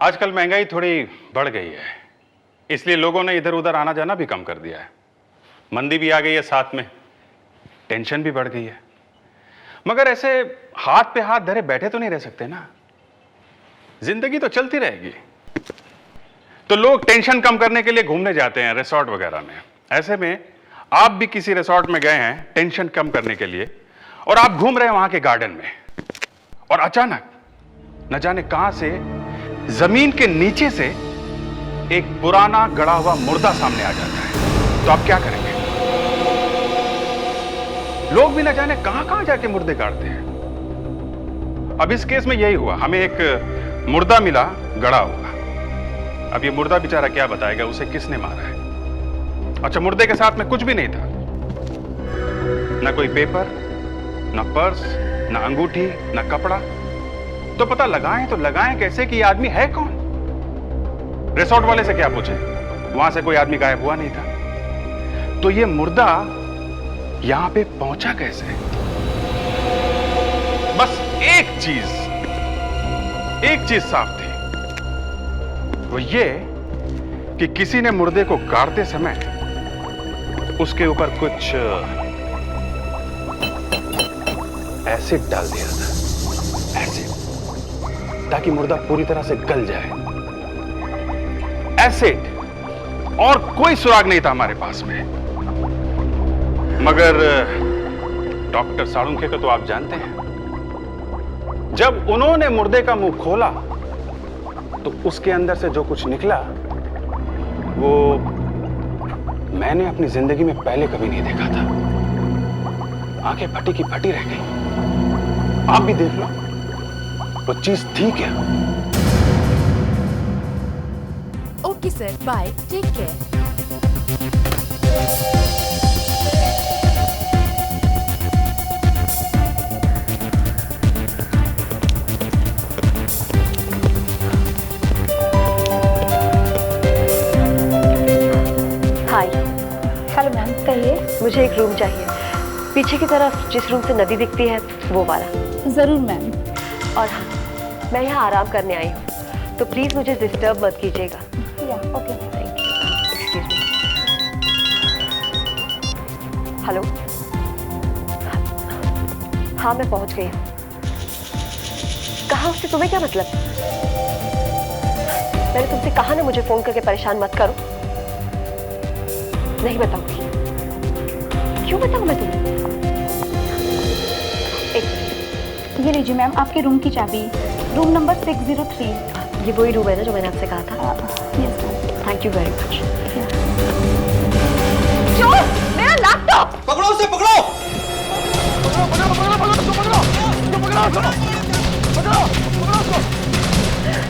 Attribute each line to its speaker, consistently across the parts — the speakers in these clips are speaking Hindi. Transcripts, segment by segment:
Speaker 1: आजकल महंगाई थोड़ी बढ़ गई है, इसलिए लोगों ने इधर उधर आना जाना भी कम कर दिया है। मंदी भी आ गई है, साथ में टेंशन भी बढ़ गई है। मगर ऐसे हाथ पे हाथ धरे बैठे तो नहीं रह सकते ना, जिंदगी तो चलती रहेगी। तो लोग टेंशन कम करने के लिए घूमने जाते हैं रिसोर्ट वगैरह में। ऐसे में आप भी किसी रिसोर्ट में गए हैं टेंशन कम करने के लिए, और आप घूम रहे हैं वहां के गार्डन में, और अचानक न जाने कहां से जमीन के नीचे से एक पुराना गड़ा हुआ मुर्दा सामने आ जाता है। तो आप क्या करेंगे? लोग भी न जाने कहां कहां जाके मुर्दे गाड़ते हैं। अब इस केस में यही हुआ, हमें एक मुर्दा मिला गड़ा हुआ। अब ये मुर्दा बेचारा क्या बताएगा उसे किसने मारा है। अच्छा, मुर्दे के साथ में कुछ भी नहीं था, ना कोई पेपर, ना पर्स, ना अंगूठी, ना कपड़ा। तो पता लगाएं तो लगाएं कैसे कि ये आदमी है कौन? रिसोर्ट वाले से क्या पूछे, वहां से कोई आदमी गायब हुआ नहीं था। तो ये मुर्दा यहां पे पहुंचा कैसे? बस एक चीज साफ थी, वो ये कि किसी ने मुर्दे को गाड़ते समय उसके ऊपर कुछ एसिड डाल दिया था, एसिड, ताकि मुर्दा पूरी तरह से गल जाए। एसिड, और कोई सुराग नहीं था हमारे पास में। मगर डॉक्टर साळुंखे को तो आप जानते हैं, जब उन्होंने मुर्दे का मुंह खोला तो उसके अंदर से जो कुछ निकला वो मैंने अपनी जिंदगी में पहले कभी नहीं देखा था। आंखें फटी की फटी रह गई। आप भी देख लो, वो चीज थी क्या?
Speaker 2: Okay sir, bye, take care.
Speaker 3: Hi. Hello ma'am, कहिए। मुझे एक रूम चाहिए, पीछे की तरफ जिस रूम से नदी दिखती है वो वाला।
Speaker 4: जरूर मैम।
Speaker 3: और हाँ, मैं यहाँ आराम करने आई हूँ, तो प्लीज मुझे डिस्टर्ब मत कीजिएगा।
Speaker 4: Okay,
Speaker 3: thank you. Excuse me. Hello. हाँ, मैं पहुँच गई हूँ। कहाँ उससे तुम्हें क्या मतलब? मैंने तुमसे कहा ना मुझे फोन करके परेशान मत करो। नहीं बताऊंगी। क्यों बताऊं मैं तुम्हें? एक मिनट।
Speaker 4: ये लीजिए मैम, आपके रूम की चाबी, रूम नंबर 603।
Speaker 3: ये वही रूम है ना जो मैंने आपसे कहा था?
Speaker 4: Yes ma'am.
Speaker 3: Thank you very much. चोर, मेरा लैपटॉप!
Speaker 5: पकड़ो उसे, पकड़ो!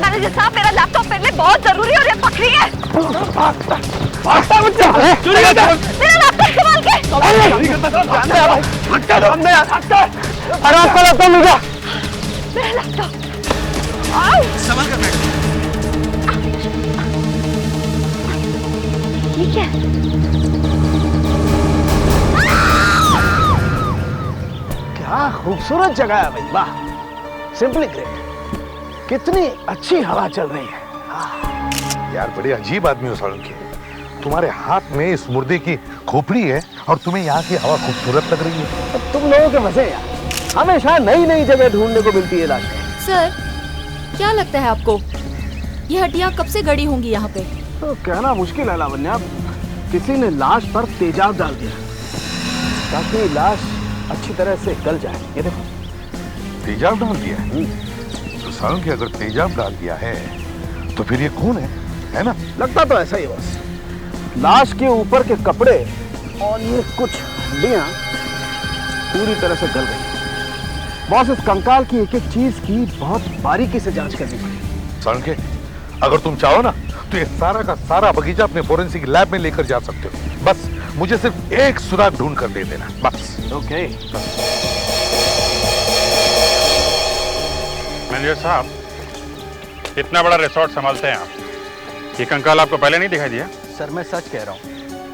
Speaker 3: मैनेजर साहब, मेरा लैपटॉप मेरे लिए बहुत जरूरी है और ये पकड़ी है।
Speaker 5: भागता बच्चा! चोरी करता!
Speaker 3: मेरा लैपटॉप संभाल के!
Speaker 5: चोरी करता था, जानते हैं भाई! भागता तो हमने यार, भागता! अरे आपका लैपटॉप मिल गया!
Speaker 3: मेरा लैपटॉप! आओ!
Speaker 5: संभाल कर बैठ।
Speaker 3: ये क्या है?
Speaker 6: क्या खूबसूरत जगह है भाई, वाह! Simply great. कितनी अच्छी हवा चल रही है।
Speaker 7: यार बड़े अजीब आदमी हो साळुंखे। तुम्हारे हाथ में इस मुर्दे की खोपड़ी है और तुम्हें यहाँ की हवा खूबसूरत लग रही है।
Speaker 6: तुम लोगों के मजे यार, हमेशा नई नई जगह ढूंढने को मिलती है लाश।
Speaker 2: सर, क्या लगता है आपको ये हड्डियां कब से गड़ी होंगी यहाँ पे?
Speaker 6: तो कहना मुश्किल है लावण्या, किसी ने लाश पर तेजाब डाल दिया ताकि लाश अच्छी तरह से गल जाए। ये देखो,
Speaker 7: तेजाब डाल दिया है। तो साळुंखे अगर तेजाब डाल दिया है तो फिर ये खून है ना?
Speaker 6: लगता तो ऐसा ही बस। लाश के ऊपर के कपड़े और ये कुछ हड्डियां पूरी तरह से गल गई। बॉस, इस कंकाल की एक एक चीज की बहुत बारीकी से जांच करनी पड़ेगी।
Speaker 7: साळुंखे, अगर तुम चाहो ना तो ये सारा का सारा बगीचा अपने फोरेंसिक लैब में लेकर जा सकते हो। बस मुझे सिर्फ एक सुराग ढूंढ कर दे देना, बस।
Speaker 6: ओके।
Speaker 1: मैनेजर साहब, इतना बड़ा रिसोर्ट संभालते हैं आप, ये कंकाल आपको पहले नहीं दिखाई दिया?
Speaker 6: सर, मैं सच कह रहा हूँ,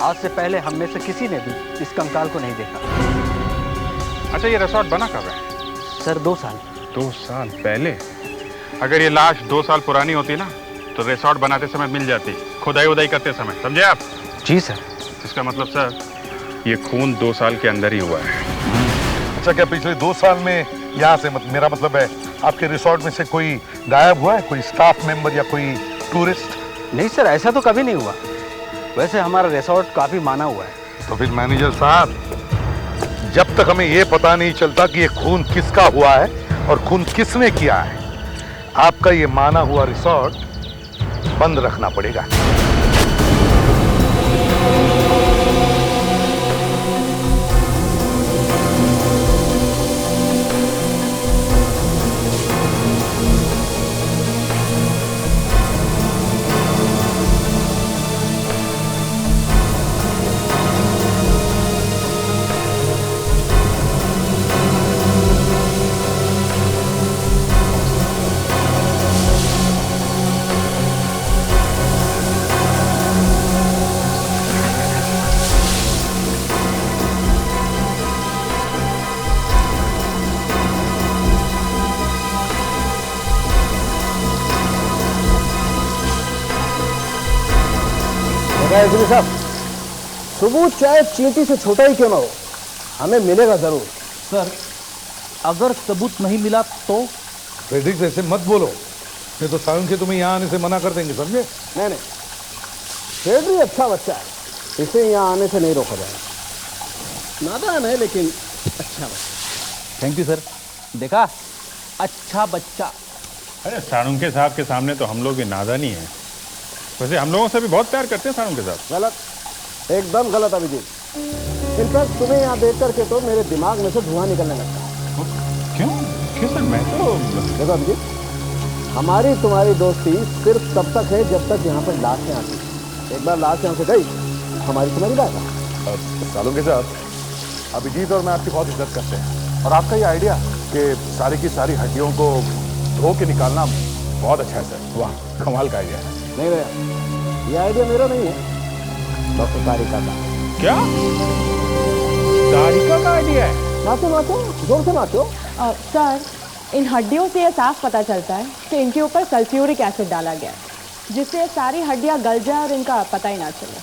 Speaker 6: आज से पहले हम में से किसी ने भी इस कंकाल को नहीं देखा।
Speaker 1: अच्छा, ये रिसोर्ट बना कब है?
Speaker 6: सर, 2 साल।
Speaker 1: 2 साल पहले? अगर ये लाश 2 साल पुरानी होती ना तो रिसोर्ट बनाते समय मिल जाती, खुदाई उदाई करते समय, समझे आप?
Speaker 5: जी सर।
Speaker 1: इसका मतलब सर, ये खून 2 साल के अंदर ही हुआ है।
Speaker 7: अच्छा, क्या पिछले 2 साल में यहाँ से मेरा मतलब है आपके रिसोर्ट में से कोई गायब हुआ है, कोई स्टाफ मेंबर या कोई टूरिस्ट?
Speaker 5: नहीं सर, ऐसा तो कभी नहीं हुआ। वैसे हमारा रिसोर्ट काफी माना हुआ है।
Speaker 7: तो फिर मैनेजर साहब, जब तक हमें यह पता नहीं चलता कि ये खून किसका हुआ है और खून किसने किया है, आपका ये माना हुआ रिसोर्ट बंद रखना पड़ेगा।
Speaker 6: एसपी साहब, सबूत चाहे चींटी से छोटा ही क्यों ना हो, हमें मिलेगा जरूर।
Speaker 5: सर, अगर सबूत नहीं मिला तो?
Speaker 7: फ्रेडरिक, ऐसे मत बोलो, नहीं तो साउंड के तुम्हें यहाँ आने से मना कर देंगे, समझे?
Speaker 6: नहीं, फ्रेडरिक अच्छा बच्चा है, इसे यहाँ आने से नहीं रोका जाएगा। नादान है लेकिन अच्छा बच्चा।
Speaker 5: Thank you sir. देखा, अच्छा बच्चा।
Speaker 1: अरे साळुंखे साहब के सामने तो हम लोग भी नादानी है। वैसे हम लोगों से भी बहुत प्यार करते हैं साळुंखे साहब।
Speaker 6: गलत, एकदम गलत अभिजीत। इनफैक्ट तुम्हें यहाँ देख करके तो मेरे दिमाग में से धुआं निकलने लगता है।
Speaker 1: क्यों क्यों सर? मैं तो
Speaker 6: देखो अभिजीत, हमारी तुम्हारी दोस्ती सिर्फ तब तक है जब तक यहाँ पर लाशें आती हैं। एक बार लाश यहाँ से गई, हमारी तुम्हारी बात है।
Speaker 7: सालुंखे साहब, अभिजीत और मैं आपकी बहुत इज्जत करते हैं, और आपका ये आइडिया कि सारी की सारी हड्डियों को धो के निकालना बहुत अच्छा है सर। वाह, कमाल का आइडिया है।
Speaker 6: नहीं भैया, ये आइडिया मेरा नहीं है, डॉक्टर तारिका का।
Speaker 1: क्या तारिका का आइडिया है?
Speaker 6: नाचो नाचो, जोर से नाचो।
Speaker 8: सर, इन हड्डियों से यह साफ पता चलता है कि इनके ऊपर सल्फ्यूरिक एसिड डाला गया है, जिससे सारी हड्डियां गल जाए और इनका पता ही ना चले।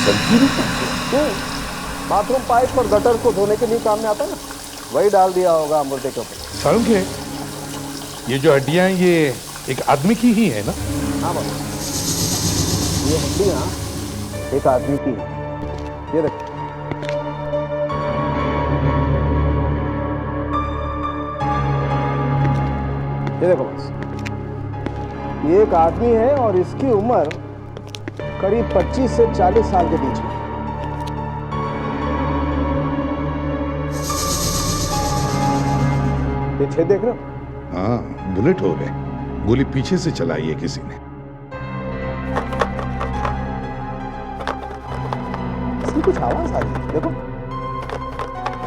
Speaker 6: Sulphuric acid? बाथरूम पाइप और गटर को धोने के लिए काम में आता है ना, वही डाल दिया होगा अमृते के ऊपर।
Speaker 7: सालुंखे, ये जो हड्डियां हैं ये एक आदमी की ही है ना?
Speaker 6: हाँ बाबा, ये हड्डियाँ एक आदमी की है। ये देखो, ये देखो बस, ये एक आदमी है और इसकी उम्र करीब 25 से 40 साल के बीच में। ये छेद देख रहे हो?
Speaker 7: हाँ, बुलेट हो गए, गोली पीछे से चलाई है किसी ने।
Speaker 6: इसकी कुछ आवाज आ रही है, देखो।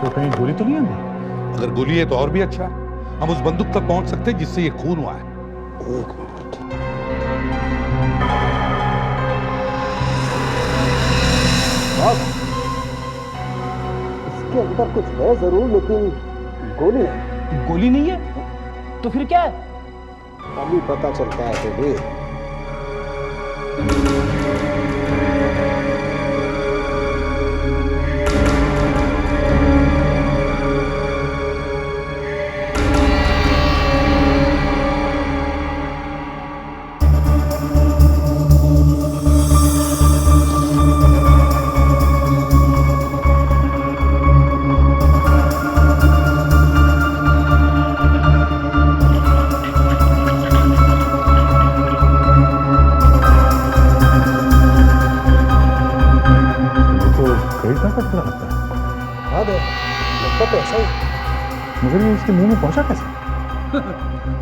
Speaker 7: तो कहीं गोली तो नहीं है? अगर गोली है तो और भी अच्छा, हम उस बंदूक तक पहुंच सकते हैं जिससे ये खून हुआ है।
Speaker 6: एक मिनट, इसके अंदर कुछ है जरूर, लेकिन गोली नहीं।
Speaker 5: गोली नहीं है तो फिर क्या है?
Speaker 6: अभी पता चलता है तो भी। लगता तो ऐसा ही,
Speaker 7: मगर ये इसके मुंह में पहुंचा कैसे?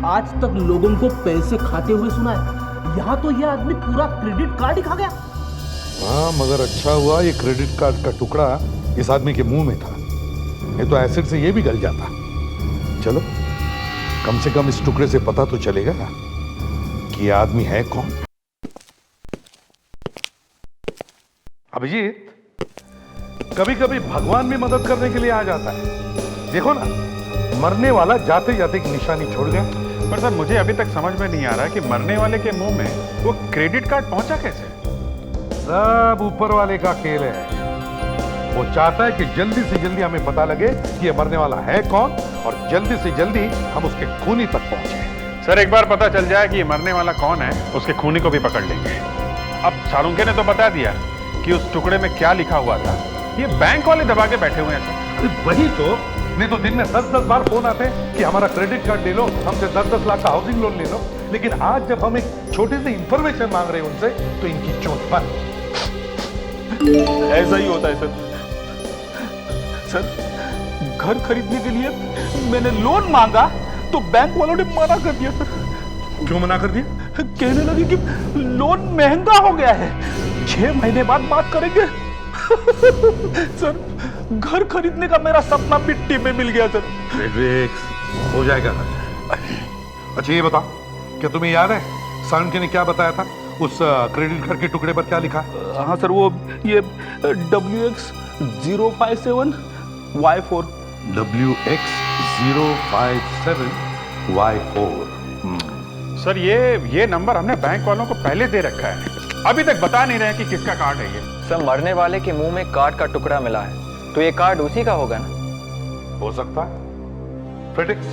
Speaker 5: आज तक लोगों को पैसे खाते हुए सुना है, यहाँ तो यह आदमी पूरा क्रेडिट कार्ड ही खा गया।
Speaker 7: हाँ, मगर अच्छा हुआ ये क्रेडिट कार्ड का टुकड़ा इस आदमी के मुंह में था, नहीं तो एसिड से ये भी गल जाता। चलो, कम से कम इस टुकड़े से पता तो चलेगा कि ये आदमी है कौन। अभिजीत, कभी कभी भगवान भी मदद करने के लिए आ जाता है। देखो ना, मरने वाला जाते जाते एक निशानी छोड़ गया,
Speaker 1: पर सर मुझे अभी तक समझ में नहीं आ रहा है कि मरने वाले के मुंह में वो क्रेडिट कार्ड पहुंचा कैसे?
Speaker 7: सब ऊपर वाले का खेल है। वो चाहता है कि जल्दी से जल्दी हमें पता लगे कि ये मरने वाला है कौन, और जल्दी से जल्दी हम उसके खूनी तक पहुंचे।
Speaker 1: सर एक बार पता चल जाए कि ये मरने वाला कौन है, उसके खूनी को भी पकड़ लेंगे। अब सारुंके ने तो बता दिया कि उस टुकड़े में क्या लिखा हुआ था। ये बैंक वाले दबा के बैठे हुए हैं सर।
Speaker 7: अरे वही तो, नहीं तो दिन में 10-10 बार फोन आते कि हमारा क्रेडिट कार्ड ले लो, हमसे 10-10 लाख का हाउसिंग लोन ले लो। लेकिन आज जब हम एक छोटी सी इंफॉर्मेशन मांग रहे हैं उनसे, तो इनकी चोट बंद।
Speaker 6: ऐसा ही होता है सर। घर खरीदने के लिए मैंने लोन मांगा तो बैंक वालों ने मना कर दिया सर।
Speaker 7: क्यों मना कर दिया?
Speaker 6: कहने लगे कि लोन महंगा हो गया है, 6 महीने बाद बात करेंगे। सर घर खरीदने का मेरा सपना मिट्टी में मिल गया सर।
Speaker 7: फ्रेडरिक्स, हो जाएगा ना। अच्छा ये बता, क्या तुम्हें याद है सारुंके ने क्या बताया था? उस क्रेडिट कार्ड के टुकड़े पर क्या लिखा?
Speaker 6: हाँ सर, वो ये WX057Y4।
Speaker 7: WX057Y4।
Speaker 1: सर ये नंबर हमने बैंक वालों को पहले दे रखा है, अभी तक बता नहीं रहे कि किसका कार्ड है ये।
Speaker 9: सर मरने वाले के मुंह में कार्ड का टुकड़ा मिला है, तो ये कार्ड उसी का होगा ना?
Speaker 7: हो सकता है। फ्रेडरिक्स,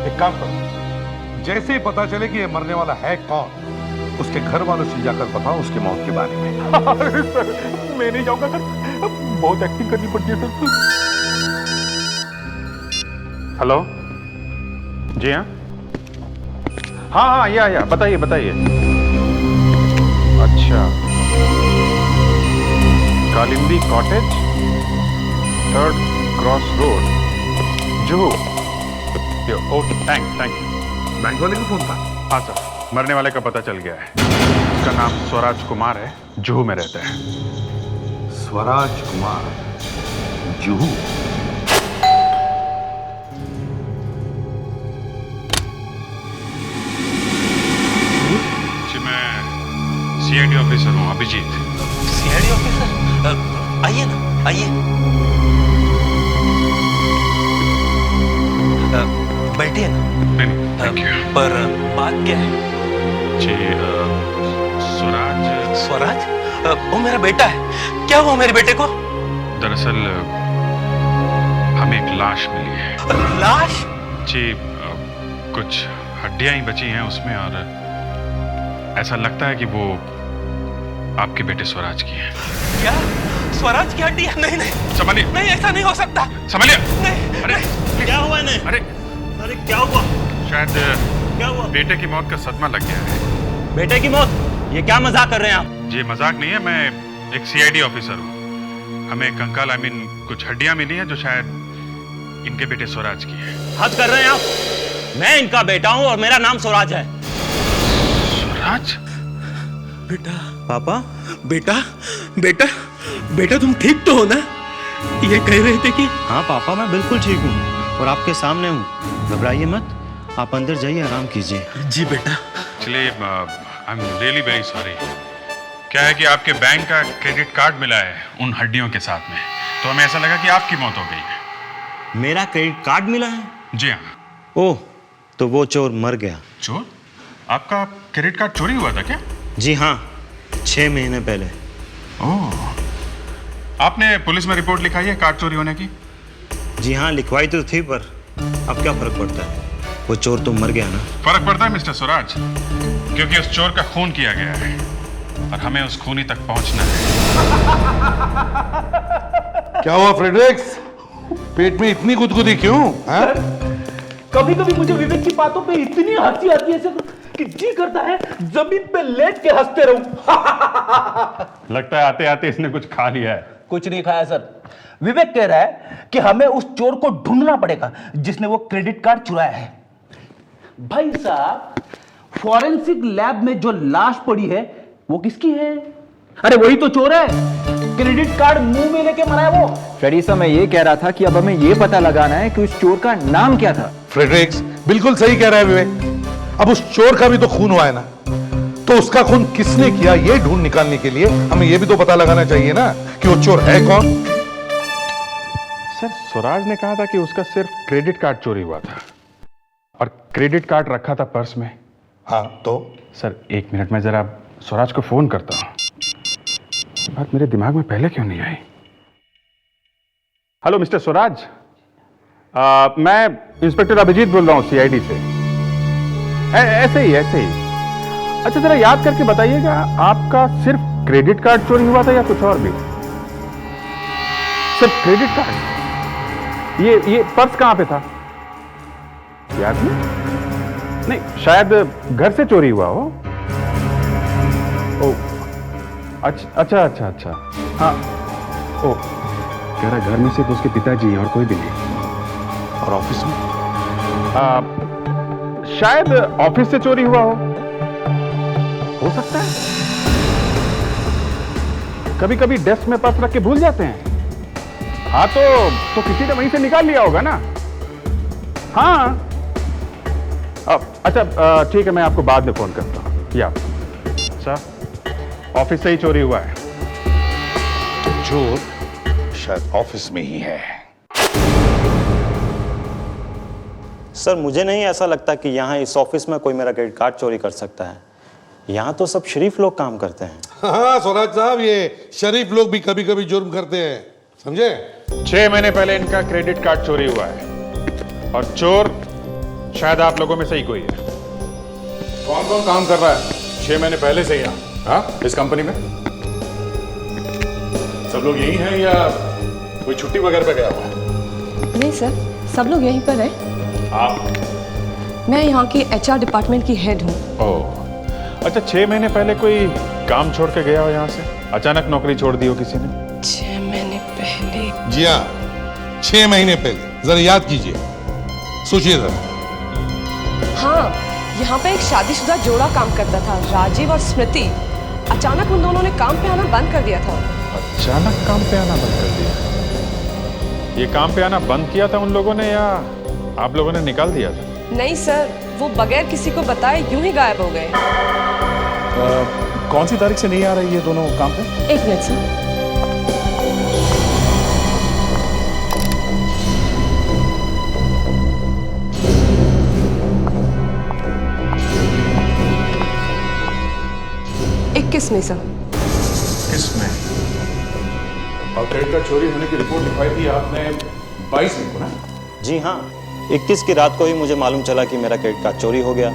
Speaker 7: एक काम करो, जैसे ही पता चले कि ये मरने वाला है कौन, उसके घर वालों से जाकर बताओ उसकी मौत के बारे में।
Speaker 6: अरे सर मैं नहीं जाऊंगा सर, बहुत एक्टिंग करनी पड़ती है सर।
Speaker 1: हेलो जी हाँ हाँ या बताइए बताइए। अच्छा, Kalindi cottage, 3rd cross road, Juhu. Okay, thank you.
Speaker 7: Bank वाले को फोन था?
Speaker 1: हाँ सर, मरने वाले का पता चल गया है। उसका नाम स्वराज कुमार है, जुहू में रहता है।
Speaker 7: स्वराज कुमार, जुहू।
Speaker 1: जी मैं CID ऑफिसर हूँ, अभिजीत।
Speaker 5: CID ऑफिसर, आइए ना, आइए। बैठिए ना।
Speaker 1: नहीं, थैंक यू।
Speaker 5: पर बात क्या है?
Speaker 1: जी स्वराज।
Speaker 5: स्वराज, वो मेरा बेटा है। क्या हुआ मेरे बेटे को?
Speaker 1: दरअसल हमें एक लाश मिली है।
Speaker 5: लाश?
Speaker 1: जी कुछ हड्डियां ही बची हैं उसमें, और ऐसा लगता है कि वो आपके बेटे स्वराज की है।
Speaker 5: क्या? स्वराज की हड्डी? नहीं नहीं
Speaker 1: संभालिए।
Speaker 5: नहीं, ऐसा नहीं हो सकता।
Speaker 1: संभालिए।
Speaker 5: नहीं।
Speaker 1: अरे
Speaker 5: क्या हुआ इन्हें?
Speaker 1: अरे
Speaker 5: क्या हुआ?
Speaker 1: शायद
Speaker 5: क्या हुआ?
Speaker 1: बेटे की मौत का सदमा लग गया है।
Speaker 5: बेटे की मौत? ये क्या मजाक कर रहे हैं आप?
Speaker 1: जी मजाक नहीं है, मैं एक CID ऑफिसर हूँ। हमें कंकाल कुछ हड्डियां मिली हैं जो शायद इनके बेटे स्वराज की है।
Speaker 5: हद कर रहे हैं आप। मैं इनका बेटा हूँ और मेरा नाम स्वराज है।
Speaker 1: स्वराज?
Speaker 5: बेटा। पापा? बेटा बेटा बेटा, तुम ठीक तो हो ना? ये कह रहे थे कि।
Speaker 10: हाँ पापा, मैं बिल्कुल ठीक हूँ और आपके सामने हूँ। घबराइए मत, आप अंदर जाइए, आराम कीजिए।
Speaker 5: जी बेटा।
Speaker 1: चलिए, I am really very sorry. क्या है कि आपके बैंक का क्रेडिट कार्ड मिला है उन हड्डियों के साथ में, तो हमें ऐसा लगा कि आपकी मौत हो गई है।
Speaker 10: मेरा क्रेडिट कार्ड मिला है?
Speaker 1: जी हाँ।
Speaker 10: ओह, तो वो चोर मर गया।
Speaker 1: चोर? आपका क्रेडिट कार्ड चोरी हुआ था क्या?
Speaker 10: जी हाँ, 6 महीने पहले।
Speaker 1: ओह, आपने पुलिस में रिपोर्ट लिखाई है कार्ड चोरी होने की?
Speaker 10: जी हाँ, लिखवाई तो थी, पर अब क्या फर्क पड़ता है, वो चोर तो मर गया ना।
Speaker 1: फर्क पड़ता है मिस्टर स्वराज, क्योंकि उस चोर का खून किया गया है और हमें उस खूनी तक पहुंचना है।
Speaker 7: क्या हुआ फ्रेडरिक्स, पेट में इतनी गुदगुदी क्यों?
Speaker 6: कभी कभी मुझे विवेक की बातों पे इतनी हंसी आती है सर कि जी करता है जमीन पे लेट के हंसते रहूं।
Speaker 1: लगता है आते आते इसने कुछ खा लिया है।
Speaker 6: कुछ नहीं खाया सर। विवेक कह रहा है कि हमें उस चोर को ढूंढना पड़ेगा जिसने वो क्रेडिट कार्ड चुराया है। भाई साहब, फॉरेंसिक लैब में जो लाश पड़ी है वो किसकी है? अरे वही तो चोर है, क्रेडिट कार्ड मुंह में लेके मरा है वो।
Speaker 9: फ्रेडी साहब, मैं ये कह रहा था कि अब हमें ये पता लगाना है कि उस चोर का नाम क्या था।
Speaker 7: फ्रेडरिक्स बिल्कुल सही कह रहा है विवेक। अब उस चोर का भी तो खून हुआ है ना, तो उसका खून किसने किया ये ढूंढ निकालने के लिए हमें ये भी तो पता लगाना चाहिए ना कि वो चोर है कौन।
Speaker 1: सर स्वराज ने कहा था कि उसका सिर्फ क्रेडिट कार्ड चोरी हुआ था, और क्रेडिट कार्ड रखा था पर्स में।
Speaker 7: हाँ तो
Speaker 1: सर 1 मिनट में जरा स्वराज को फोन करता हूँ। ये बात मेरे दिमाग में पहले क्यों नहीं आई? हेलो मिस्टर स्वराज, मैं इंस्पेक्टर अभिजीत बोल रहा हूँ सीआईडी से। ऐसे ही। अच्छा जरा याद करके बताइएगा, आपका सिर्फ क्रेडिट कार्ड चोरी हुआ था या कुछ और भी? सिर्फ क्रेडिट कार्ड? ये पर्स कहां पे था? याद नहीं, शायद घर से चोरी हुआ हो। ओ अच्छा। हाँ, ओ कह रहा घर में सिर्फ उसके पिताजी और कोई भी नहीं। और ऑफिस में? शायद ऑफिस से चोरी हुआ हो सकता है। कभी कभी डेस्क में पर्स रख के भूल जाते हैं। हाँ तो किसी ने वहीं से निकाल लिया होगा ना। हाँ अच्छा ठीक है, मैं आपको बाद में फोन करता हूँ। या सर ऑफिस से ही चोरी हुआ है।
Speaker 7: तो चोर शायद ऑफिस में ही है।
Speaker 10: सर मुझे नहीं ऐसा लगता कि यहाँ इस ऑफिस में कोई मेरा क्रेडिट कार्ड चोरी कर सकता है। यहाँ तो सब शरीफ लोग काम करते हैं।
Speaker 7: हाँ स्वराज साहब, ये शरीफ लोग भी कभी कभी जुर्म करते हैं, समझे?
Speaker 1: 6 महीने पहले इनका क्रेडिट कार्ड चोरी हुआ है और चोर शायद आप लोगों में से ही कोई है।
Speaker 7: कौन कौन काम कर रहा है 6 महीने पहले से यहाँ? हाँ, इस कंपनी में सब लोग यही हैं या कोई छुट्टी वगैरह पे गया हुआ है?
Speaker 8: नहीं सर, सब लोग यहीं पर है।
Speaker 1: आप?
Speaker 8: मैं यहाँ की एचआर डिपार्टमेंट की हेड हूँ।
Speaker 1: ओह अच्छा, 6 महीने पहले कोई काम छोड़ के गया हो यहाँ से? अचानक नौकरी छोड़ दी हो किसी ने?
Speaker 8: 6 महीने पहले?
Speaker 7: जी हाँ, 6 महीने पहले। जरा याद कीजिए, सोचिए जरा।
Speaker 8: हाँ, यहाँ पे एक शादीशुदा जोड़ा काम करता था, राजीव और स्मृति। अचानक उन दोनों ने काम पे आना बंद कर दिया था।
Speaker 1: अचानक काम पे आना बंद कर दिया? ये काम पे आना बंद किया था उन लोगों ने या आप लोगों ने निकाल दिया था?
Speaker 8: नहीं सर, वो बगैर किसी को बताए यूं ही गायब हो गए।
Speaker 6: कौन सी तारीख से नहीं आ रही ये दोनों काम पे?
Speaker 8: 1 मिनट सर। किस में सर?
Speaker 7: किसमें? और क्रेडिट कार्ड चोरी होने की रिपोर्ट लिखवाई थी आपने 22 में को ना?
Speaker 10: जी हाँ, 21 की रात को ही मुझे मालूम चला कि मेरा क्रेडिट कार्ड चोरी हो गया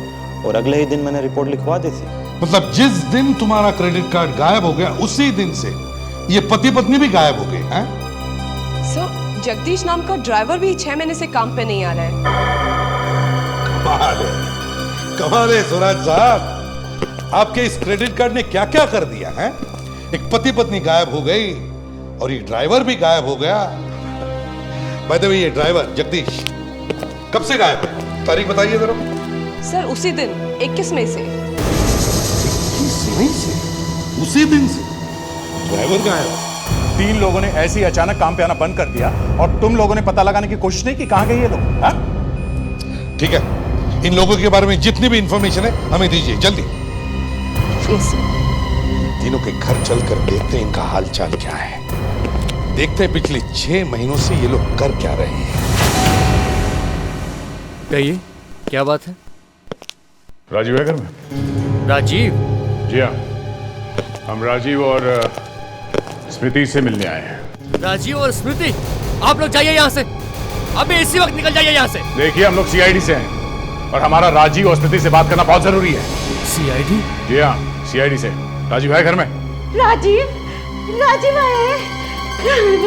Speaker 10: और अगले ही दिन मैंने रिपोर्ट लिखवा दी थी।
Speaker 7: मतलब जिस दिन तुम्हारा क्रेडिट कार्ड गायब हो गया उसी दिन से ये पति पत्नी भी गायब हो गए हैं?
Speaker 8: सर, जगदीश नाम का ड्राइवर भी 6 महीने से काम पे नहीं आ रहा है।
Speaker 7: कमाल है स्वराज साहब, आपके इस क्रेडिट कार्ड ने क्या क्या कर दिया है? एक पति पत्नी गायब हो गई और ये ड्राइवर भी गायब हो गया। बाय द वे, ये ड्राइवर जगदीश कब से गायब है? तारीख बताइए जरा।
Speaker 8: सर उसी दिन 21 मई से।
Speaker 7: 21 मई से? उसी दिन से ड्राइवर गायब?
Speaker 6: 3 लोगों ने ऐसे ही अचानक काम पे आना बंद कर दिया और तुम लोगों ने पता लगाने की कोशिश नहीं की कहां गए ये लोग? हाँ?
Speaker 7: ठीक है, इन लोगों के बारे में जितनी भी इंफॉर्मेशन है हमें दीजिए जल्दी। तीनों के घर चलकर देखते हैं इनका हालचाल क्या है, देखते हैं पिछले 6 महीनों से ये लोग कर क्या रहे हैं।
Speaker 11: कहिए, क्या बात है?
Speaker 12: राजीव है घर में?
Speaker 11: राजीव?
Speaker 12: जी हाँ, हम राजीव और स्मृति से मिलने आए हैं।
Speaker 11: राजीव और स्मृति? आप लोग जाइए यहाँ से, अभी इसी वक्त निकल जाइए यहाँ से।
Speaker 12: देखिए, हम लोग सीआईडी से हैं और हमारा राजीव और स्मृति से बात करना बहुत जरूरी है।
Speaker 11: सीआईडी?
Speaker 12: जी हाँ, सीआईडी से। राजीव है घर में?
Speaker 3: राजीव आया है।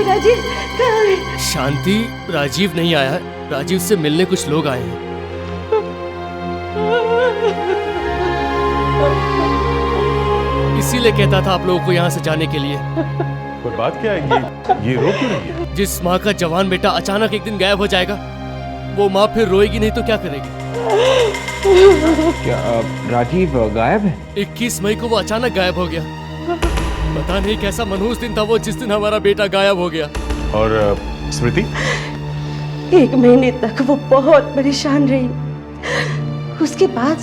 Speaker 3: राजीव कहाँ है?
Speaker 11: शांति, राजीव नहीं आया है। राजीव से मिलने कुछ लोग आए हैं। इसीलिए कहता था आप लोगों को यहाँ से जाने के लिए।
Speaker 12: कोई बात क्या है? ये रो क्यों रही है?
Speaker 11: जिस माँ का जवान बेटा अचानक एक दिन गायब हो जाएगा, वो माँ फिर रोएगी नहीं तो क्या करेगी?
Speaker 9: क्या राजीव गायब है?
Speaker 11: 21 मई को वो अचानक गायब हो गया। पता नहीं कैसा मनहूस दिन था वो जिस दिन हमारा बेटा गायब हो गया।
Speaker 12: और स्मृति?
Speaker 3: 1 महीने तक वो बहुत परेशान रही। उसके बाद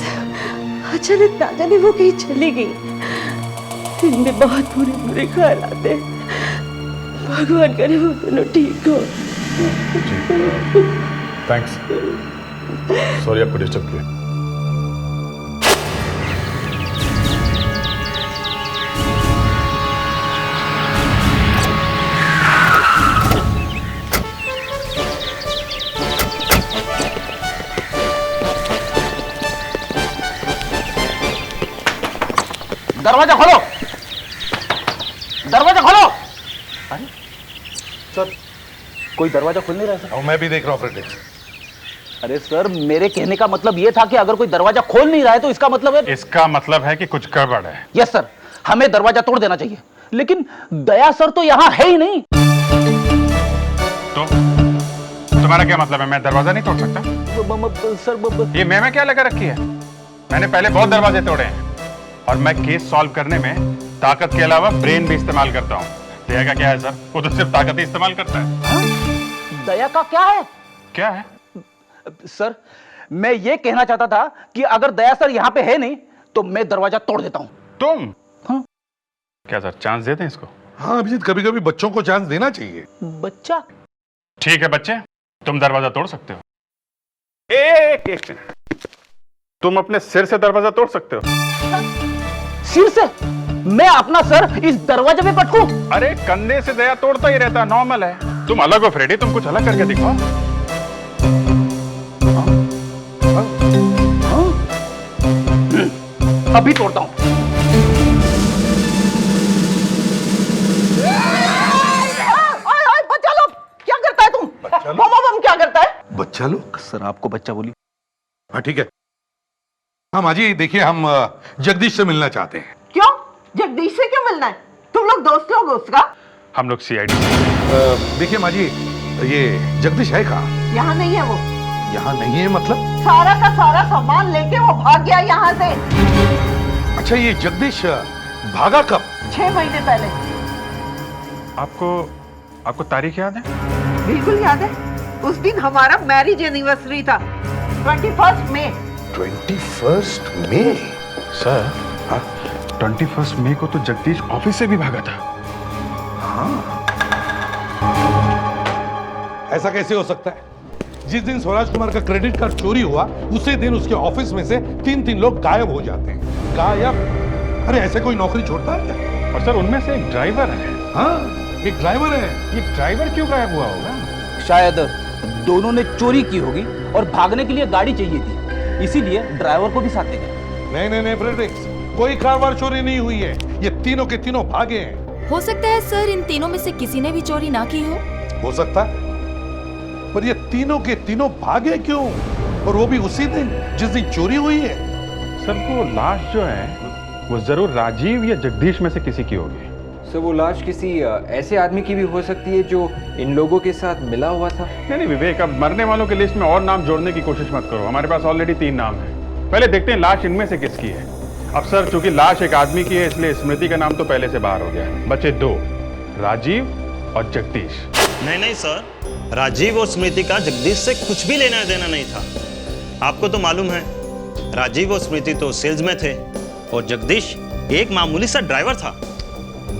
Speaker 3: अचानक ना जाने वो कहीं चली गई। दिन में बहुत बुरे ख्याल आते हैं। भगवान करे वो दोनों ठीक हो।
Speaker 12: थैंक्स। सॉरी आपको डिस्टर्ब किया।
Speaker 6: दरवाजा खोलो, दरवाजा खोलो। अरे सर, कोई दरवाजा खुल नहीं रहा सर।
Speaker 7: और मैं भी देख रहा हूँ फ्रेडरिक्स।
Speaker 6: अरे सर, मेरे कहने का मतलब ये था कि अगर कोई दरवाजा खोल नहीं रहा है तो इसका मतलब है।
Speaker 1: इसका मतलब है कि कुछ गड़बड़ है।
Speaker 6: यस सर, हमें दरवाजा तोड़ देना चाहिए, लेकिन दया सर तो यहाँ है ही नहीं।
Speaker 1: तो तुम्हारा क्या मतलब है? मैं दरवाजा नहीं तोड़ सकता?
Speaker 6: सर
Speaker 1: ये मैं क्या लगा रखी है? मैंने पहले बहुत दरवाजे तोड़े हैं और मैं केस सॉल्व करने में ताकत के अलावा ब्रेन भी इस्तेमाल करता हूँ। दया का क्या है सर? वो तो सिर्फ ताकत ही इस्तेमाल करता है।
Speaker 6: हाँ? दया का क्या है?
Speaker 1: क्या है
Speaker 6: सर, मैं ये कहना चाहता था कि अगर दया सर यहाँ पे है नहीं तो मैं दरवाजा तोड़ देता हूँ।
Speaker 1: तुम?
Speaker 6: हाँ?
Speaker 1: क्या सर चांस देते हैं इसको?
Speaker 7: हाँ अभिजीत, कभी कभी बच्चों को चांस देना चाहिए।
Speaker 6: बच्चा?
Speaker 1: ठीक है बच्चे, तुम दरवाजा तोड़ सकते हो। एक मिनट, तुम अपने सिर से दरवाजा तोड़ सकते हो?
Speaker 6: सिर से? मैं अपना सर इस दरवाजे पे पटकूं?
Speaker 1: अरे कंधे से दया तोड़ता ही रहता, नॉर्मल है। तुम अलग हो फ्रेडी, तुम कुछ अलग करके दिखाओ।
Speaker 6: अभी तोड़ता हूं। बच्चा लोग, क्या करता है तुम? बम क्या करता है?
Speaker 7: बच्चा लोग?
Speaker 6: सर आपको बच्चा बोली।
Speaker 7: हाँ ठीक है। हाँ माजी, देखिए हम जगदीश से मिलना चाहते हैं।
Speaker 3: क्यों? जगदीश से क्यों मिलना है? तुम लोग दोस्त लोग उसका?
Speaker 1: हम लोग सीआईडी।
Speaker 7: देखिए माजी, ये जगदीश है कहाँ?
Speaker 3: यहाँ नहीं है वो।
Speaker 7: यहाँ नहीं है मतलब?
Speaker 3: सारा का सारा सामान लेके वो भाग गया यहाँ से।
Speaker 7: अच्छा, ये जगदीश भागा कब?
Speaker 3: 6 महीने पहले।
Speaker 1: आपको तारीख याद है?
Speaker 3: बिल्कुल याद है। उस दिन हमारा मैरिज एनिवर्सरी था, 21 मई।
Speaker 7: 21 मई?
Speaker 1: सर, 21 मई को तो जगदीश ऑफिस से भी भागा था।
Speaker 7: हाँ, ऐसा कैसे हो सकता है? जिस दिन स्वराज कुमार का क्रेडिट कार्ड चोरी हुआ उसी दिन उसके ऑफिस में से 3 लोग गायब हो जाते हैं। गायब? अरे ऐसे कोई नौकरी छोड़ता है क्या?
Speaker 1: और सर उनमें से एक ड्राइवर है।
Speaker 7: हाँ, एक ड्राइवर है।
Speaker 1: ये ड्राइवर क्यों गायब हुआ होगा?
Speaker 6: शायद दोनों ने चोरी की होगी और भागने के लिए गाड़ी चाहिए थी, इसीलिए ड्राइवर को भी साथ ले गए।
Speaker 7: नहीं फ्रेडरिक्स, कोई कार चोरी नहीं हुई है। ये तीनों के तीनों भागे हैं।
Speaker 2: हो सकता है सर इन तीनों में से किसी ने भी चोरी ना की हो
Speaker 7: सकता है, पर ये तीनों के तीनों भागे क्यों? और वो भी उसी दिन जिस दिन चोरी हुई है।
Speaker 1: सर वो लाश जो है वो जरूर राजीव या जगदीश में से किसी की होगी।
Speaker 9: सर वो लाश किसी ऐसे आदमी की भी हो सकती है जो इन लोगों के साथ मिला हुआ था।
Speaker 1: नहीं विवेक, अब मरने वालों की लिस्ट में और नाम जोड़ने की कोशिश मत करो। हमारे पास ऑलरेडी 3 नाम है। पहले देखते हैं लाश इनमें से किसकी है। अब सर चूंकि लाश एक आदमी की है इसलिए स्मृति का नाम तो पहले से बाहर हो गया है। बचे 2, राजीव और जगदीश।
Speaker 10: नहीं सर, राजीव और स्मृति का जगदीश से कुछ भी लेना देना नहीं था। आपको तो मालूम है, राजीव और स्मृति तो सेल्स में थे और जगदीश एक मामूली सा ड्राइवर था।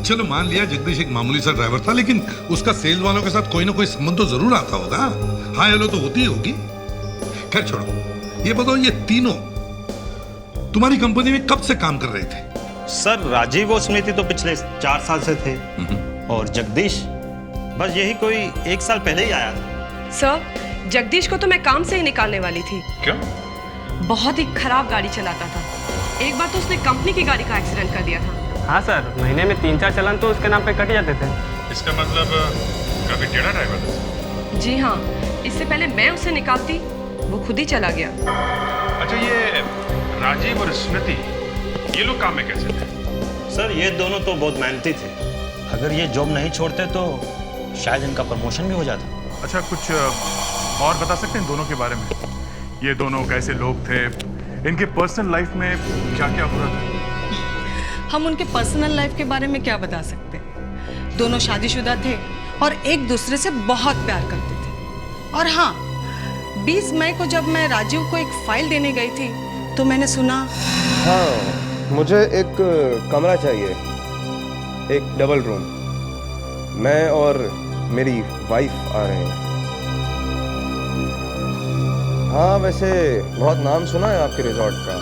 Speaker 7: चलो मान लिया जगदीश एक मामूली सा ड्राइवर था, लेकिन उसका सेल्स वालों के साथ कोई ना कोई संबंध तो जरूर आता होगा। हाँ हेलो तो होती ही होगी। खैर छोड़ो, ये बताओ ये तीनों तुम्हारी कंपनी में कब से काम कर रहे थे?
Speaker 10: सर राजीव और स्मृति तो पिछले 4 साल से थे और जगदीश बस यही कोई 1 साल पहले ही आया था।
Speaker 13: सर जगदीश को तो मैं काम से ही निकालने वाली थी।
Speaker 1: क्यों?
Speaker 13: बहुत ही खराब गाड़ी चलाता था। एक बार तो उसने कंपनी की गाड़ी का एक्सीडेंट कर दिया था।
Speaker 14: हाँ सर, महीने में 3-4 चालान तो उसके नाम पे कट जाते थे।
Speaker 1: इसका मतलब काफी टेढ़ा ड्राइवर था।
Speaker 13: जी हाँ, इससे पहले मैं उसे निकालती वो खुद ही चला गया।
Speaker 1: अच्छा ये राजीव और स्मृति ये लोग काम में कैसे थे?
Speaker 10: सर ये दोनों तो बहुत मेहनती थे। अगर ये जॉब नहीं छोड़ते तो शायद इनका प्रमोशन भी हो जाता।
Speaker 12: अच्छा कुछ और बता सकते हैं दोनों के बारे में? ये दोनों कैसे लोग थे? इनके पर्सनल लाइफ में क्या क्या हो रहा था?
Speaker 13: हम उनके पर्सनल लाइफ के बारे में क्या बता सकते? दोनों शादीशुदा थे और एक दूसरे से बहुत प्यार करते थे। और हाँ, 20 मई को जब मैं राजीव को एक फाइल देने गई थी तो मैंने सुना।
Speaker 15: हाँ, मुझे एक कमरा चाहिए, एक डबल रूम। मैं और मेरी वाइफ आ रहे हैं। हाँ वैसे बहुत नाम सुना है आपके रिजॉर्ट का,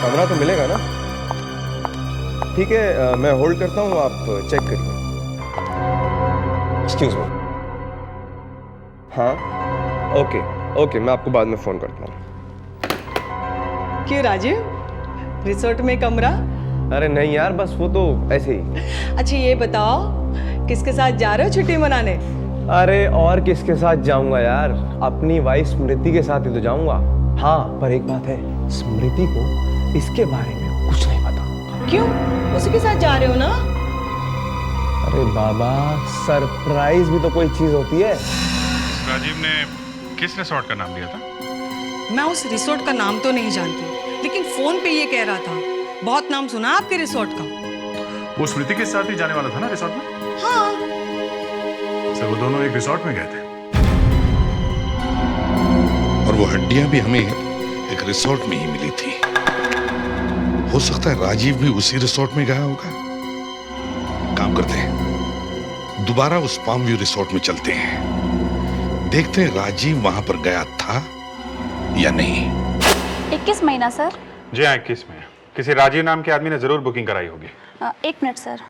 Speaker 15: कमरा तो मिलेगा ना? ठीक है, मैं होल्ड करता हूँ, आप चेक करिए। Excuse me. हाँ ओके ओके, मैं आपको बाद में फ़ोन करता हूँ।
Speaker 13: क्यों राजीव, रिसोर्ट में कमरा?
Speaker 15: अरे नहीं यार, बस वो तो ऐसे ही।
Speaker 13: अच्छा ये बताओ, किसके साथ जा रहे हो छुट्टी मनाने?
Speaker 15: अरे और किसके साथ जाऊंगा यार, अपनी वाइफ स्मृति के साथ ही तो जाऊंगा। हाँ पर एक बात है, स्मृति को इसके बारे में कुछ नहीं पता।
Speaker 13: क्यों, उसी के साथ जा रहे हो ना?
Speaker 15: अरे बाबा, सरप्राइज भी तो कोई चीज होती है।
Speaker 1: राजीव ने किस रिसोर्ट का नाम लिया था?
Speaker 13: मैं उस रिसोर्ट का नाम तो नहीं जानती, लेकिन फोन पे ये कह रहा था बहुत नाम सुना आपके रिसोर्ट का।
Speaker 12: वो स्मृति के साथ ही जाने वाला था ना रिसोर्ट में?
Speaker 13: हाँ।
Speaker 12: सर वो दोनों एक रिसोर्ट में गए थे।
Speaker 7: और वो हड्डियां भी हमें एक रिसोर्ट में ही मिली थी। हो सकता है राजीव भी उसी रिसोर्ट में गया होगा। काम करते हैं, दोबारा उस पाम व्यू रिसोर्ट में चलते हैं, देखते हैं राजीव वहां पर गया था या नहीं।
Speaker 4: 21 महीना सर।
Speaker 1: जी हाँ, 21 में। किसी राजीव नाम के आदमी ने जरूर बुकिंग कराई होगी।
Speaker 4: 1 मिनट सर।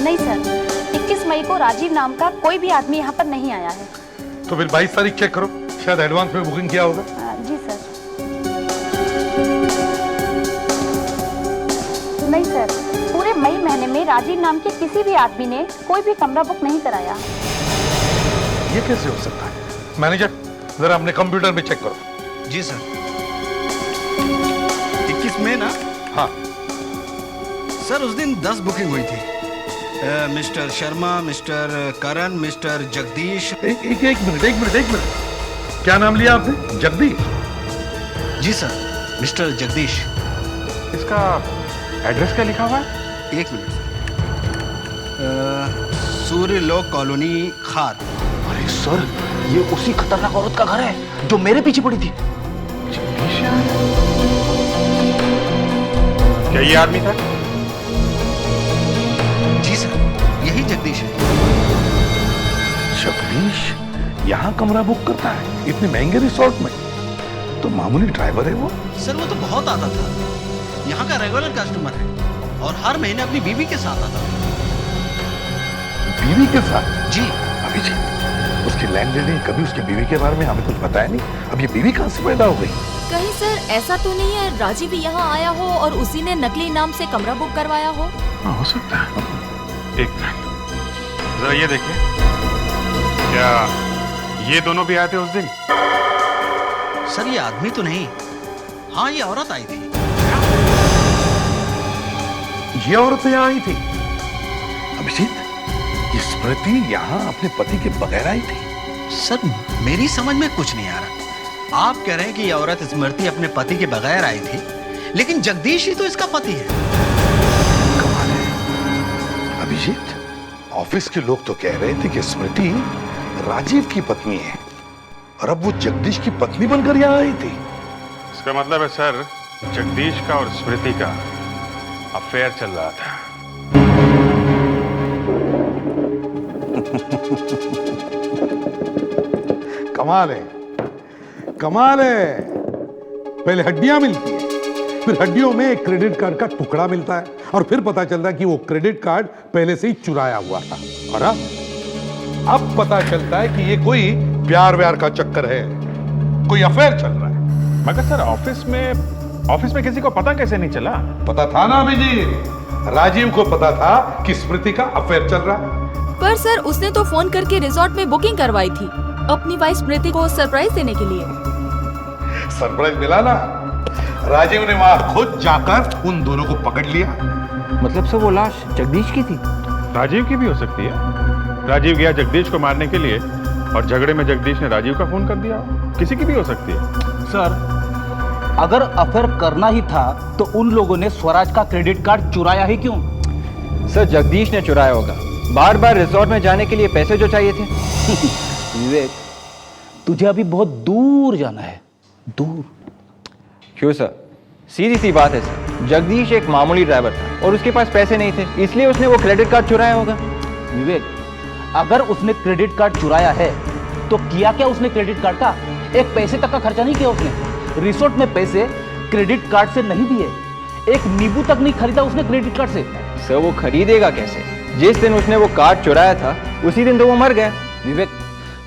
Speaker 4: नहीं सर, 21 मई को राजीव नाम का कोई भी आदमी यहाँ पर नहीं आया है।
Speaker 7: तो फिर 22 तारीख चेक करो, शायद एडवांस में बुकिंग किया होगा।
Speaker 4: जी सर। नहीं सर, पूरे मई महीने में राजीव नाम के किसी भी आदमी ने कोई भी कमरा बुक नहीं कराया।
Speaker 7: ये कैसे हो सकता है? मैनेजर, जरा अपने कंप्यूटर में चेक करो।
Speaker 16: जी सर। 21 में ना?
Speaker 7: हाँ
Speaker 16: सर, उस दिन 10 बुकिंग हुई थी। मिस्टर शर्मा, मिस्टर करण, मिस्टर जगदीश।
Speaker 7: एक मिनट। क्या नाम लिया आपने? जगदीश?
Speaker 16: जी सर, मिस्टर जगदीश।
Speaker 1: इसका एड्रेस क्या लिखा हुआ है?
Speaker 16: 1 मिनट सर। सूर्यलोक कॉलोनी, खार।
Speaker 6: अरे सर, ये उसी खतरनाक औरत का घर है जो मेरे पीछे पड़ी थी।
Speaker 1: क्या ये आदमी था?
Speaker 16: जी सर, यही जगदीश है।
Speaker 7: जगदीश यहाँ कमरा बुक करता है इतने महंगे रिसोर्ट में? तो मामूली ड्राइवर है वो?
Speaker 16: सर वो तो बहुत आता था, यहाँ का रेगुलर कस्टमर है और हर महीने अपनी बीवी के साथ आता था।
Speaker 7: बीवी के साथ?
Speaker 16: जी।
Speaker 7: अभिजीत, उसकी लैंडलेडी कभी उसकी बीवी के बारे में हमें कुछ बताया नहीं। अब ये बीवी कहाँ से पैदा हो गई?
Speaker 2: कहीं सर ऐसा तो नहीं है राजीव भी यहाँ आया हो और उसी ने नकली नाम से कमरा बुक करवाया हो?
Speaker 1: हाँ, हो सकता है। एक मिनट, जरा ये देखिए, क्या ये दोनों भी आए थे उस दिन?
Speaker 16: सर ये आदमी तो नहीं, हाँ ये औरत आई थी।
Speaker 7: ये औरत यहाँ आई थी? अभिजीत, ये स्मृति यहाँ अपने पति के बगैर आई थी?
Speaker 16: सर मेरी समझ में कुछ नहीं आ रहा। आप कह रहे हैं कि ये औरत स्मृति अपने पति के बगैर आई थी, लेकिन जगदीश ही तो इसका पति है।
Speaker 7: कमाल है। अभिजीत, ऑफिस के लोग तो कह रहे थे कि स्मृति राजीव की पत्नी है और अब वो जगदीश की पत्नी बनकर यहाँ आई थी।
Speaker 1: इसका मतलब है सर, जगदीश का और स्मृति का अफेयर चल रहा था।
Speaker 7: कमाल है। पहले हड्डियां मिलती है, फिर हड्डियों में एक क्रेडिट कार्ड का टुकड़ा मिलता है और फिर पता चलता है कि वो क्रेडिट कार्ड पहले से ही चुराया हुआ था। और अब पता चलता है कि ये कोई प्यार व्यार का चक्कर है, कोई अफेयर चल रहा है।
Speaker 1: मगर सर ऑफिस में किसी को पता कैसे नहीं चला?
Speaker 7: पता था ना अभिजीत, राजीव को पता था कि स्मृति का अफेयर चल रहा है।
Speaker 2: पर सर उसने तो फोन करके रिसोर्ट में बुकिंग करवाई थी अपनी वाइफ स्मृति को सरप्राइज देने के लिए।
Speaker 7: सरप्राइज मिला ना, राजीव ने वहां खुद जाकर उन दोनों को पकड़ लिया।
Speaker 6: मतलब सर वो लाश जगदीश की थी?
Speaker 1: राजीव की भी हो सकती है। राजीव गया जगदीश को मारने के लिए और झगड़े में जगदीश ने राजीव का फोन कर दिया। किसी की भी हो सकती है।
Speaker 6: सर अगर अफेयर करना ही था तो उन लोगों ने स्वराज का क्रेडिट कार्ड चुराया ही क्यों?
Speaker 9: सर जगदीश ने चुराया होगा, बार बार रिसोर्ट में जाने के लिए पैसे जो चाहिए थे।
Speaker 6: विवेक, तुझे अभी बहुत दूर जाना है, दूर।
Speaker 9: क्यों सर? सीधी सी बात है सर, जगदीश एक मामूली ड्राइवर था और उसके पास पैसे नहीं थे, इसलिए उसने वो क्रेडिट कार्ड चुराया होगा।
Speaker 6: विवेक, अगर उसने क्रेडिट कार्ड चुराया है
Speaker 17: तो किया क्या उसने क्रेडिट कार्ड का? एक पैसे तक का खर्चा नहीं किया उसने। रिसोर्ट में पैसे क्रेडिट कार्ड से नहीं दिए, एक नींबू तक नहीं खरीदा उसने क्रेडिट कार्ड से।
Speaker 9: सर वो खरीदेगा कैसे? जिस दिन उसने वो कार्ड चुराया था उसी दिन तो वो मर गया।
Speaker 17: विवेक,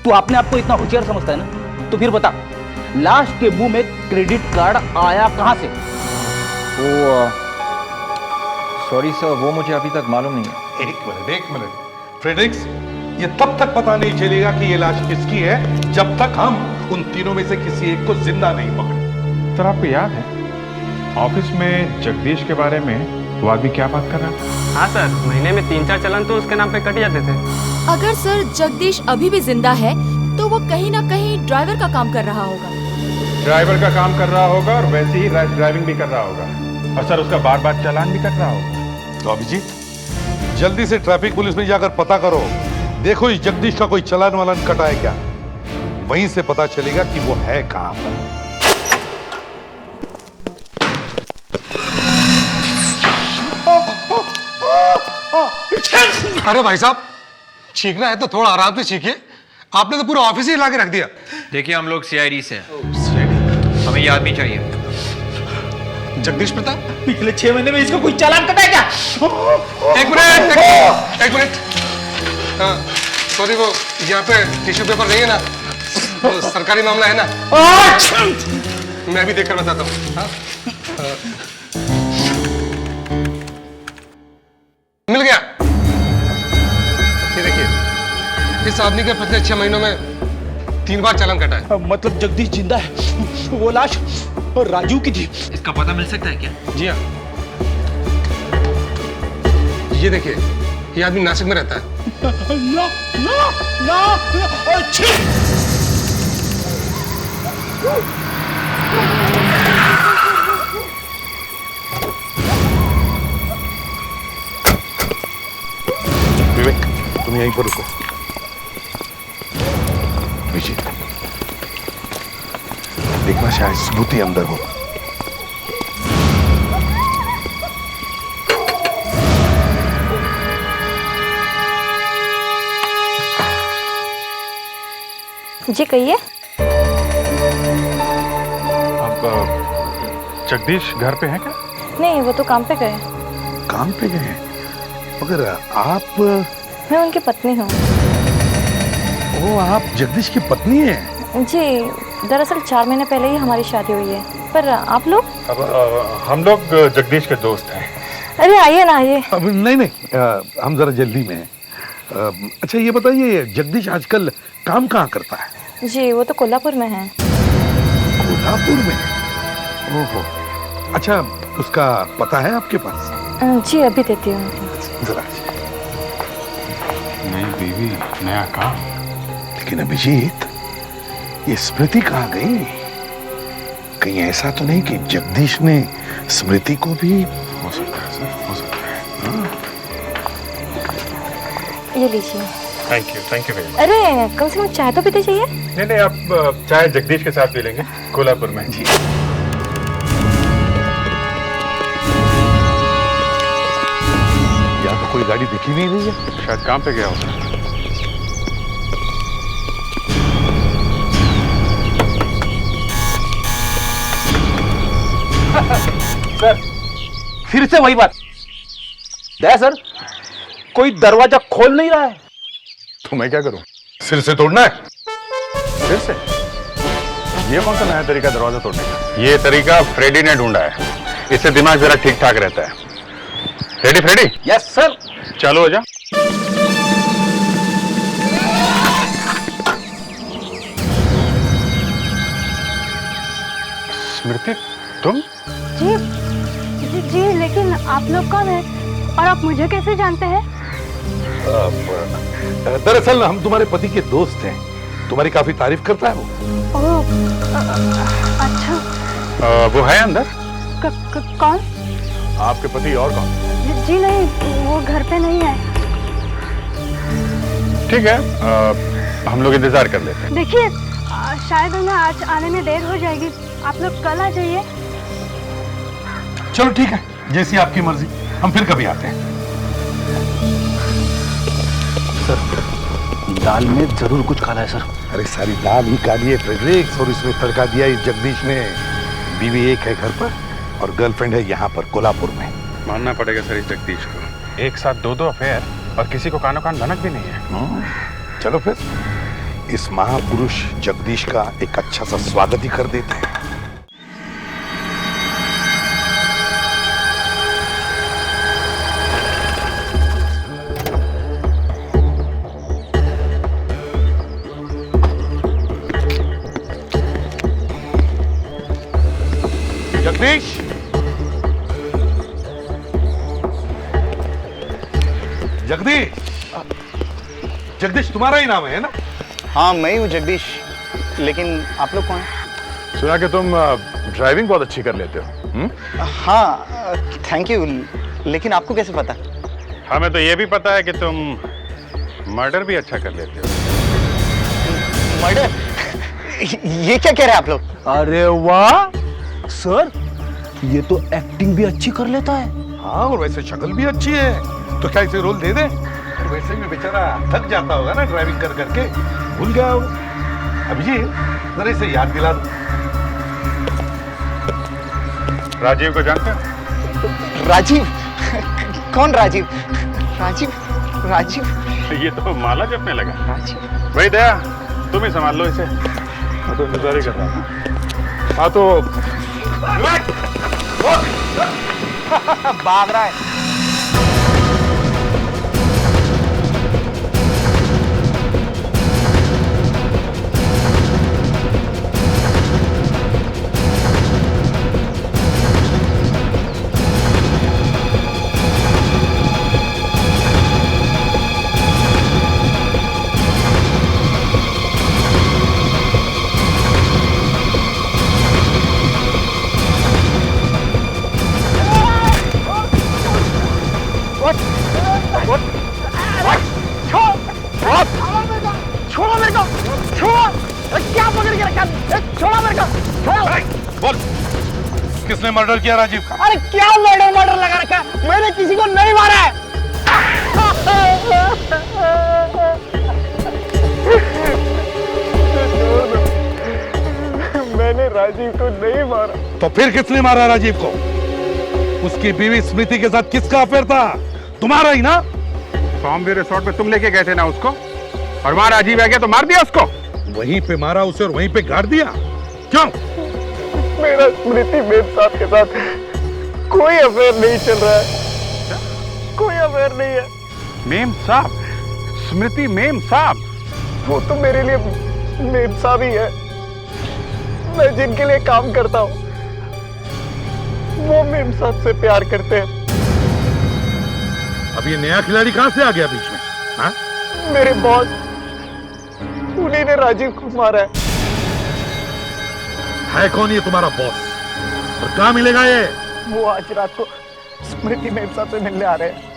Speaker 17: तू अपने आप को इतना होशियार समझता है ना, तो फिर बता लाश के मुंह में क्रेडिट कार्ड आया कहां से?
Speaker 9: वो सॉरी सर, वो मुझे अभी तक मालूम नहीं है।
Speaker 7: एक मिनट फ्रेडरिक्स, ये तब तक पता नहीं चलेगा कि ये लाश किसकी है जब तक हम उन तीनों में से किसी एक को जिंदा नहीं पकड़े।
Speaker 1: सर आपको याद है ऑफिस में जगदीश के बारे में वो आदमी क्या बात कर रहा था?
Speaker 14: हाँ सर, महीने में 3-4 चालान तो उसके नाम पे कट जाते थे।
Speaker 2: अगर सर जगदीश अभी भी जिंदा है तो वो कहीं ना कहीं ड्राइवर का काम कर रहा होगा।
Speaker 1: ड्राइवर का काम कर रहा होगा और वैसे ही ड्राइविंग भी कर रहा होगा, और सर उसका बार बार चालान भी कट रहा होगा।
Speaker 7: तो अभिजीत, जल्दी से ट्रैफिक पुलिस में जाकर पता करो, देखो इस जगदीश का कोई चालान वालान कटा है क्या। वहीं से पता चलेगा कि वो है कहां पर।
Speaker 5: अरे भाई साहब, छींकना है तो थोड़ा आराम से छींकिए, आपने तो पूरा ऑफिस ही हिला के रख दिया।
Speaker 9: देखिए हम लोग सीआईडी से हैं, हमें ये आदमी चाहिए।
Speaker 5: जगदीश प्रताप,
Speaker 17: पिछले 6 महीने में इसको कोई चालान कटा है क्या?
Speaker 5: एक मिनट। हाँ, सॉरी, वो यहाँ पे टिश्यू पेपर नहीं है ना, वो सरकारी मामला है ना। मैं भी देखकर बताता हूँ। हाँ? मिल गया। ये देखिए, इस आदमी के पिछले 6 महीनों में 3 बार चालान कटा है।
Speaker 17: मतलब जगदीश जिंदा है, वो लाश और राजू की थी।
Speaker 9: इसका पता मिल सकता है क्या?
Speaker 5: जी हाँ, ये देखिए, ये आदमी नासिक में रहता है।
Speaker 17: ना, ना, ना,
Speaker 7: विवेक, तुम यहीं पर रुको। विजय, देखना शायद स्मृति अंदर हो।
Speaker 4: जी कहिए।
Speaker 1: अब जगदीश घर पे है क्या?
Speaker 4: नहीं, वो तो काम पे गए।
Speaker 7: काम पे गए? मगर आप?
Speaker 4: मैं उनकी पत्नी हूँ।
Speaker 7: ओ, आप जगदीश की पत्नी हैं?
Speaker 4: जी, दरअसल 4 महीने पहले ही हमारी शादी हुई है। पर आप लोग?
Speaker 1: अब हम लोग जगदीश के दोस्त हैं।
Speaker 4: अरे आइए ना, आइए।
Speaker 7: अब नहीं, हम जरा जल्दी में हैं। अच्छा ये बताइए, जगदीश आजकल काम कहाँ करता है?
Speaker 4: जी, वो तो कोल्हापुर में है।
Speaker 7: कोल्हापुर में? ओहो, अच्छा उसका पता है आपके पास?
Speaker 4: जी अभी देती हूँ।
Speaker 7: जरा।
Speaker 1: नई बीवी, नया काम।
Speaker 7: लेकिन अभिजीत, ये स्मृति कहाँ गई? कहीं ऐसा तो नहीं कि जगदीश ने स्मृति को भी?
Speaker 1: हो सकता है सर, हो सकता है।
Speaker 4: ये लीजिए।
Speaker 1: Thank you very much.
Speaker 4: अरे कम से कम चाय तो पीते चाहिए।
Speaker 1: नहीं, आप चाय जगदीश के साथ पी लेंगे कोल्हापुर में। जी।
Speaker 7: यहाँ तो कोई गाड़ी दिखी नहीं रही है,
Speaker 1: शायद काम पे गया होगा।
Speaker 17: सर, फिर से वही बात। दया सर, कोई दरवाजा खोल नहीं रहा है।
Speaker 1: तो मैं क्या करूं?
Speaker 7: सिर से तोड़ना है?
Speaker 1: फिर से? ये कौन सा नया तरीका दरवाजा तोड़ने का? ये तरीका फ्रेडी ने ढूंढा है, इससे दिमाग जरा ठीक ठाक रहता है। Ready Freddy?
Speaker 17: Yes sir.
Speaker 1: चलो हो जा। स्मृति, तुम?
Speaker 4: जी, जी जी, लेकिन आप लोग कौन हैं और आप मुझे कैसे जानते हैं?
Speaker 7: दरअसल हम तुम्हारे पति के दोस्त हैं, तुम्हारी काफी तारीफ करता है वो।
Speaker 4: ओह, अच्छा।
Speaker 1: वो है अंदर?
Speaker 4: कौन?
Speaker 1: आपके पति और कौन?
Speaker 4: जी नहीं, वो घर पे नहीं है।
Speaker 1: ठीक है, हम लोग इंतजार कर लेते हैं।
Speaker 4: देखिए, शायद उन्हें आज आने में देर हो जाएगी, आप लोग कल आ जाइए।
Speaker 7: चलो ठीक है, जैसी आपकी मर्जी, हम फिर कभी आते हैं।
Speaker 1: सर,
Speaker 17: दाल में जरूर कुछ काला है सर।
Speaker 7: अरे सारी दाल ही काली है फ्रेडरिक्स, और इसमें तड़का दिया इस जगदीश ने। बीवी एक है घर पर और गर्लफ्रेंड है यहाँ पर कोल्हापुर में।
Speaker 1: मानना पड़ेगा सर इस जगदीश को, एक साथ दो अफेयर और किसी को कानो कान भनक भी नहीं है।
Speaker 7: चलो फिर इस महापुरुष जगदीश का एक अच्छा सा स्वागत ही कर देते हैं। जगदीश, जगदीश, जगदीश तुम्हारा ही नाम है ना?
Speaker 18: हाँ मैं ही हूँ जगदीश, लेकिन आप लोग कौन हैं?
Speaker 12: सुना कि तुम ड्राइविंग बहुत अच्छी कर लेते हो।
Speaker 18: हाँ थैंक यू, लेकिन आपको कैसे पता?
Speaker 1: हमें तो ये भी पता है कि तुम मर्डर भी अच्छा कर लेते हो।
Speaker 18: मर्डर? ये क्या कह रहे हैं आप लोग?
Speaker 17: अरे वाह सर, ये तो एक्टिंग भी अच्छी कर लेता है।
Speaker 7: हाँ, और वैसे शक्ल भी अच्छी है, तो क्या इसे रोल दे दे? वैसे भी बेचारा थक जाता होगा ना ड्राइविंग कर करके, भूल गया हो। अभी जरा इसे याद दिला दो।
Speaker 1: राजीव को जानते हो?
Speaker 18: राजीव? कौन राजीव? राजीव? राजीव?
Speaker 1: ये तो माला जपने लगा।
Speaker 18: राजीव?
Speaker 1: भाई दया, तुम ही संभाल लो इसे। मैं तो इंतजार ही कर रहा था। हाँ तो
Speaker 18: भाग रहा है।
Speaker 6: छोड़ो मेरे को, छोड़ो। क्या पकड़ के रखा? छोड़ो मेरे को, छोड़ो।
Speaker 7: बोल, किसने मर्डर किया राजीव का?
Speaker 6: अरे क्या मर्डर लगा रखा? मैंने किसी को नहीं मारा है। मैंने राजीव को नहीं मारा।
Speaker 7: तो फिर किसने मारा राजीव को? उसकी बीवी स्मृति के साथ किसका अफेयर था? तुम्हारा ही ना?
Speaker 1: फॉर्मव्यू रिसोर्ट पे तुम लेके गए थे ना उसको, और वहां राजीव आ गया तो मार दिया उसको।
Speaker 7: वहीं पे मारा उसे और वहीं पे गाड़ दिया? क्यों?
Speaker 6: मेरा स्मृति मेम साहब के साथ कोई अफेयर नहीं चल रहा है, कोई अफेयर नहीं है।
Speaker 1: मेम साहब? स्मृति मेम साहब?
Speaker 6: वो तो मेरे लिए मेम साहब ही है। मैं जिनके लिए काम करता हूँ वो मेम साहब से प्यार करते हैं।
Speaker 7: अब ये नया खिलाड़ी कहां से आ गया बीच में? हाँ?
Speaker 6: मेरे बॉस, उन्हीं ने राजीव को मारा
Speaker 7: है कौन ये तुम्हारा बॉस, और कहां मिलेगा ये?
Speaker 6: वो आज रात को स्मृति मेम साहब से मिलने आ रहे हैं।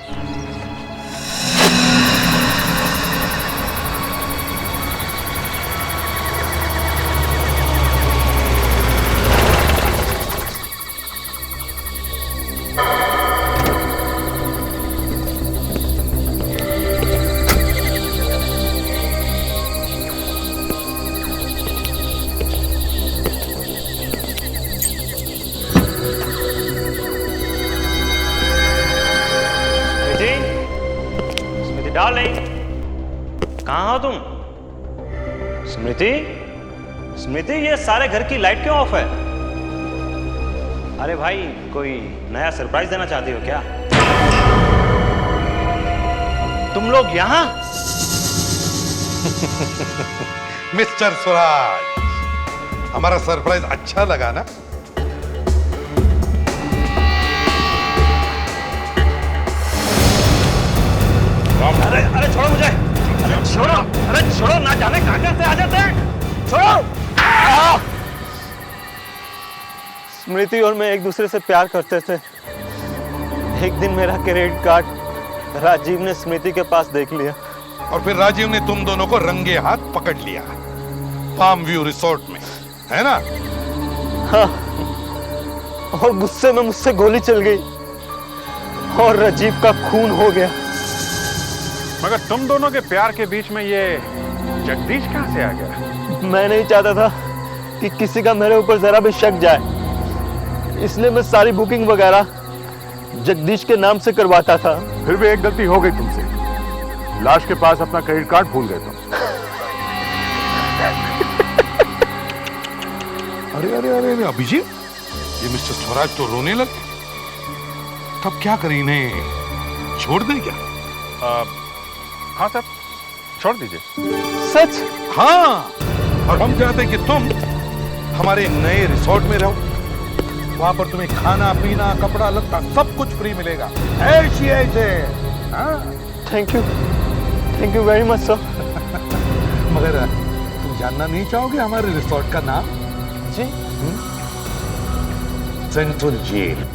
Speaker 10: डार्लिंग, कहाँ हो तुम? स्मृति, स्मृति, ये सारे घर की लाइट क्यों ऑफ है? अरे भाई, कोई नया सरप्राइज देना चाहती हो क्या? तुम लोग यहाँ?
Speaker 7: मिस्टर स्वराज, हमारा सरप्राइज अच्छा लगा ना?
Speaker 10: अरे अरे छोड़ो मुझे, अरे छोड़ो, ना जाने कहां से आ जाते हैं, छोड़ो।
Speaker 18: स्मृति और मैं एक दूसरे से प्यार करते थे। एक दिन मेरा क्रेडिट कार्ड राजीव ने स्मृति के पास देख लिया,
Speaker 7: और फिर राजीव ने तुम दोनों को रंगे हाथ पकड़ लिया फार्म व्यू रिसोर्ट में, है ना?
Speaker 18: हाँ, और गुस्से में मुझसे गोली चल गई और राजीव का खून हो गया।
Speaker 1: मगर तुम दोनों के प्यार के बीच में ये जगदीश कहां से आ गया?
Speaker 18: मैं नहीं चाहता था कि किसी का मेरे ऊपर जरा भी शक जाए, इसलिए मैं सारी बुकिंग वगैरह जगदीश के नाम से करवाता था।
Speaker 7: फिर भी एक गलती हो गई तुमसे, लाश के पास अपना क्रेडिट कार्ड भूल गए तुम। अरे अरे अरे अरे अभिजीत, ये मिस्टर स्वराज तो रोने लगे। तब क्या करें, इन्हें छोड़ दें क्या?
Speaker 1: हाँ सर, छोड़ दीजिए।
Speaker 18: सच?
Speaker 7: हाँ, और हम चाहते कि तुम हमारे नए रिसोर्ट में रहो। वहां पर तुम्हें खाना पीना कपड़ा लत्ता सब कुछ फ्री मिलेगा। ऐसी ऐसे।
Speaker 18: Thank you very much sir.
Speaker 7: मगर तुम जानना नहीं चाहोगे हमारे रिसोर्ट का नाम?
Speaker 18: जी?
Speaker 7: Central jail.